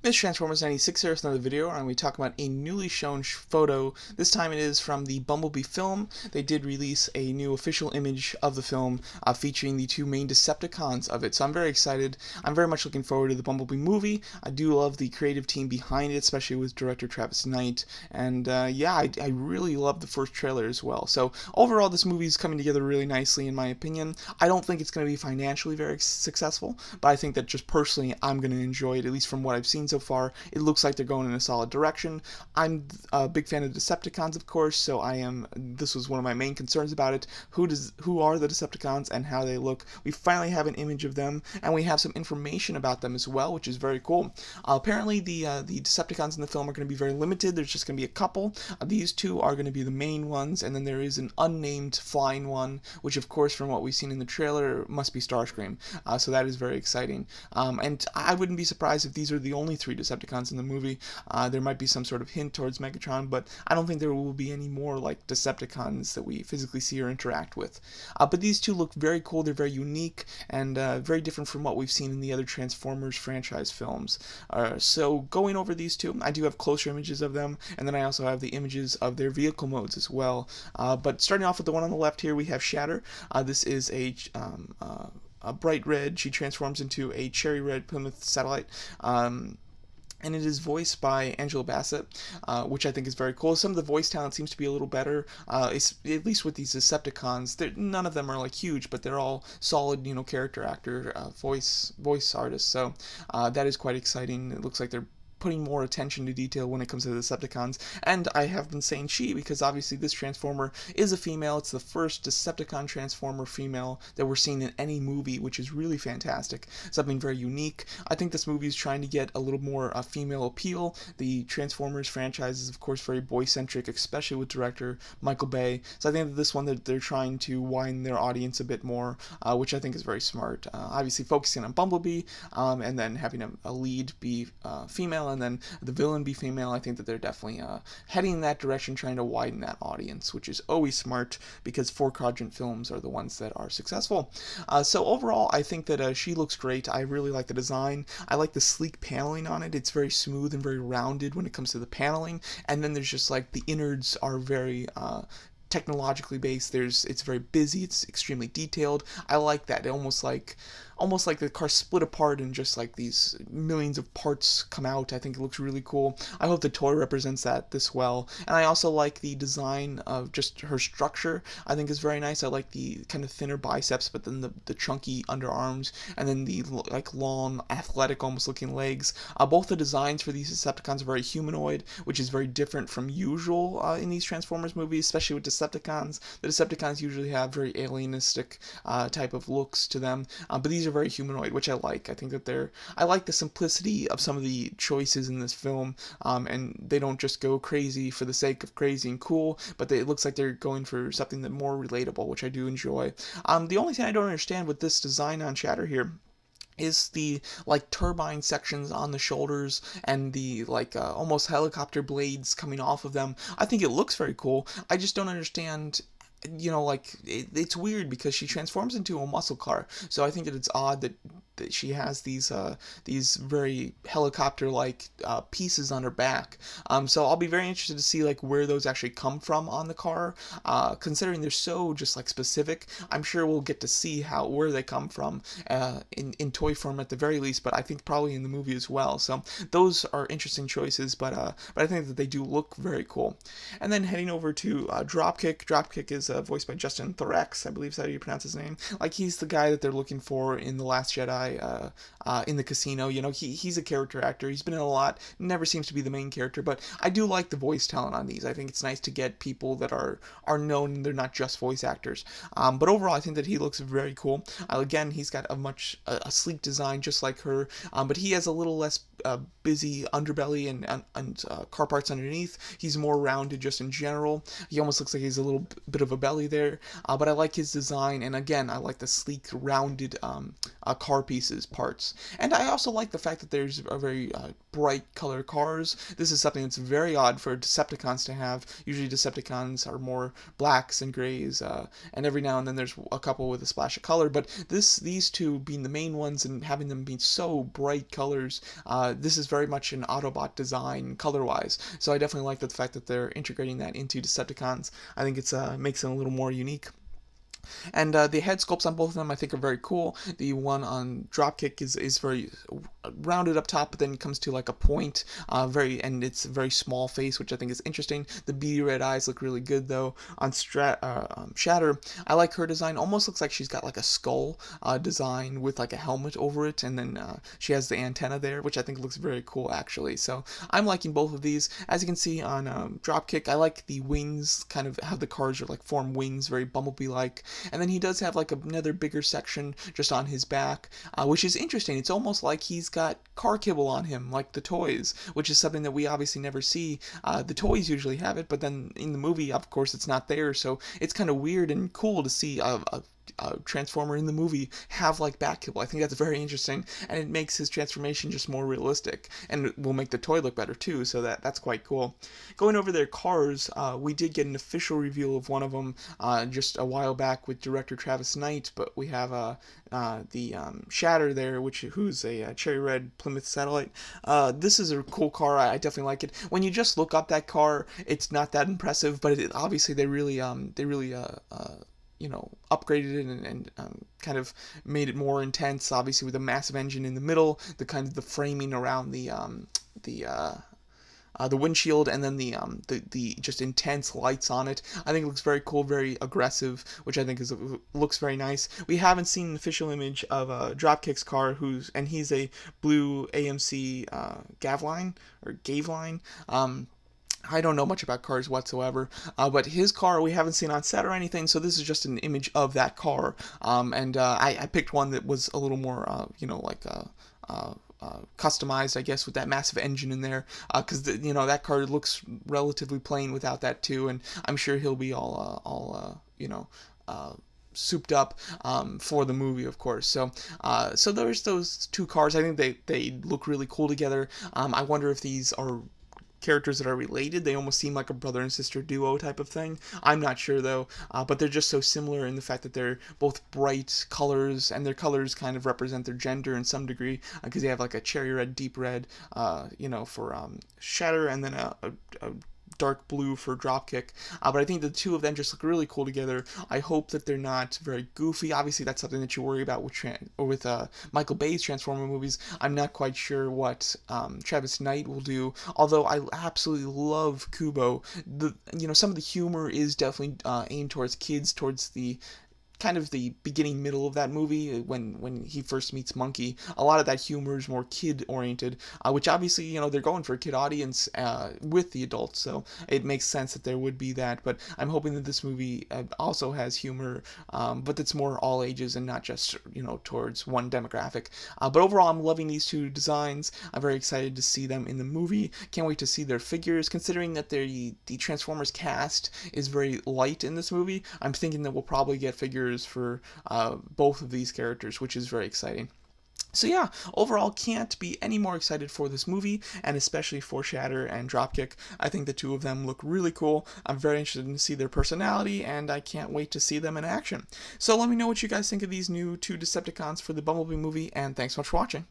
This Transformers 96 here with another video, and we talk about a newly shown photo. This time it is from the Bumblebee film. They did release a new official image of the film featuring the two main Decepticons of it, so I'm very excited. I'm very much looking forward to the Bumblebee movie. I do love the creative team behind it, especially with director Travis Knight, and yeah, I really love the first trailer as well. So overall, this movie is coming together really nicely in my opinion. I don't think it's going to be financially very successful, but I think that just personally I'm going to enjoy it, at least from what I've seen so far. It looks like they're going in a solid direction. I'm a big fan of Decepticons, of course, so this was one of my main concerns about it. Who are the Decepticons and how they look? We finally have an image of them, and we have some information about them as well, which is very cool. Apparently, the Decepticons in the film are going to be very limited. There's just going to be a couple. These two are going to be the main ones, and then there is an unnamed flying one, which, of course, from what we've seen in the trailer, must be Starscream. So that is very exciting. And I wouldn't be surprised if these are the only three Decepticons in the movie. There might be some sort of hint towards Megatron, but I don't think there will be any more like Decepticons that we physically see or interact with. But these two look very cool. They're very unique and very different from what we've seen in the other Transformers franchise films. So going over these two, I do have closer images of them, and then I also have the images of their vehicle modes as well. But starting off with the one on the left here, we have Shatter. This is a bright red. She transforms into a cherry red Plymouth satellite. And it is voiced by Angela Bassett, which I think is very cool. Some of the voice talent seems to be a little better, at least with these Decepticons. None of them are like huge, but they're all solid, character actor, voice artists. So that is quite exciting. It looks like they're putting more attention to detail when it comes to the Decepticons, and I have been saying she because obviously this Transformer is a female. It's the first Decepticon Transformer female that we're seeing in any movie, which is really fantastic, something very unique. I think this movie is trying to get a little more female appeal. The Transformers franchise is of course very boy-centric, especially with director Michael Bay, so I think that this one that they're trying to widen their audience a bit more, which I think is very smart. Obviously focusing on Bumblebee, and then having a lead be female, and then the villain be female. I think that they're definitely heading in that direction, trying to widen that audience, which is always smart because four-quadrant films are the ones that are successful. So overall, I think that she looks great. I really like the design. I like the sleek paneling on it. It's very smooth and very rounded when it comes to the paneling, and then there's just like the innards are very technologically based. It's very busy. It's extremely detailed. I like that. Almost like the car split apart and just like these millions of parts come out. I think it looks really cool. I hope the toy represents that this well. And I also like the design of just her structure. I think is very nice. I like the kind of thinner biceps, but then the chunky underarms, and then the like long, athletic, almost looking legs. Both the designs for these Decepticons are very humanoid, which is very different from usual in these Transformers movies, especially with Decepticons. The Decepticons usually have very alienistic type of looks to them, but these are very humanoid, which I like. I think that I like the simplicity of some of the choices in this film, and they don't just go crazy for the sake of crazy and cool, but it looks like they're going for something that more relatable, which I do enjoy. The only thing I don't understand with this design on Shatter here is the like turbine sections on the shoulders and the like almost helicopter blades coming off of them. I think it looks very cool. I just don't understand. Like it's weird because she transforms into a muscle car, so I think that it's odd that she has these very helicopter-like pieces on her back. So I'll be very interested to see like where those actually come from on the car. Considering they're so just like specific, I'm sure we'll get to see where they come from in toy form at the very least, but I think probably in the movie as well. So those are interesting choices, but I think that they do look very cool. And then heading over to Dropkick. Dropkick is voiced by Justin Thorex, I believe is how you pronounce his name. Like he's the guy that they're looking for in The Last Jedi, in the casino. He's a character actor. He's been in a lot. Never seems to be the main character, but I do like the voice talent on these. I think it's nice to get people that are known and they're not just voice actors. But overall, I think that he looks very cool. Again, he's got a sleek design just like her, but he has a little less busy underbelly and car parts underneath. He's more rounded just in general. He almost looks like he's a little bit of a belly there, but I like his design, and again, I like the sleek, rounded car piece faces parts. And I also like the fact that there's a very bright color cars. This is something that's very odd for Decepticons to have. Usually Decepticons are more blacks and grays, and every now and then there's a couple with a splash of color, but these two being the main ones and having them be so bright colors, this is very much an Autobot design color-wise. So I definitely like the fact that they're integrating that into Decepticons. I think it's makes them a little more unique. And the head sculpts on both of them I think are very cool. The one on Dropkick is very rounded up top, but then comes to like a point, and it's a very small face, which I think is interesting. The beady red eyes look really good though. On Shatter, I like her design. Almost looks like she's got like a skull design with like a helmet over it, and then she has the antenna there, which I think looks very cool actually. So I'm liking both of these. As you can see on Dropkick, I like the wings, kind of how the cars are like form wings, very Bumblebee-like. And then he does have like another bigger section just on his back, which is interesting. It's almost like he's got car kibble on him, like the toys, which is something that we obviously never see. The toys usually have it, but then in the movie, of course, it's not there. So it's kind of weird and cool to see a Transformer in the movie have like back kibble. I think that's very interesting, and it makes his transformation just more realistic, and it will make the toy look better too, so that's quite cool. Going over their cars, we did get an official reveal of one of them just a while back with director Travis Knight, but we have the Shatter there, who's a cherry red Plymouth Satellite. This is a cool car. I definitely like it. When you just look up that car, it's not that impressive, but obviously they really you know, upgraded it and kind of made it more intense, obviously with a massive engine in the middle, the framing around the windshield, and then the just intense lights on it. I think it looks very cool, very aggressive, which I think looks very nice. We haven't seen an official image of Dropkick's car, and he's a blue AMC Gaveline. I don't know much about cars whatsoever, but his car we haven't seen on set or anything, so this is just an image of that car. I picked one that was a little more, you know, like customized, I guess, with that massive engine in there, because you know, that car looks relatively plain without that too, and I'm sure he'll be all you know, souped up for the movie, of course. So so there's those two cars. I think they look really cool together. I wonder if these are characters that are related. They almost seem like a brother and sister duo type of thing. I'm not sure though, but they're just so similar in the fact that they're both bright colors, and their colors kind of represent their gender in some degree, because they have like a cherry red, deep red, you know, for Shatter, and then a dark blue for Dropkick. But I think the two of them just look really cool together. I hope that they're not very goofy. Obviously, that's something that you worry about with Michael Bay's Transformer movies. I'm not quite sure what Travis Knight will do, although I absolutely love Kubo. You know, some of the humor is definitely aimed towards kids, towards the kind of the beginning middle of that movie when he first meets Monkey. A lot of that humor is more kid oriented, which obviously, you know, they're going for a kid audience with the adults, so it makes sense that there would be that. But I'm hoping that this movie also has humor, but that's more all ages and not just, you know, towards one demographic. But overall, I'm loving these two designs. I'm very excited to see them in the movie. Can't wait to see their figures, considering that the Transformers cast is very light in this movie. I'm thinking that we'll probably get figures for both of these characters, which is very exciting. So yeah, overall, can't be any more excited for this movie, and especially for Shatter and Dropkick. I think the two of them look really cool. I'm very interested to see their personality, and I can't wait to see them in action. So let me know what you guys think of these new two Decepticons for the Bumblebee movie, and thanks so much for watching.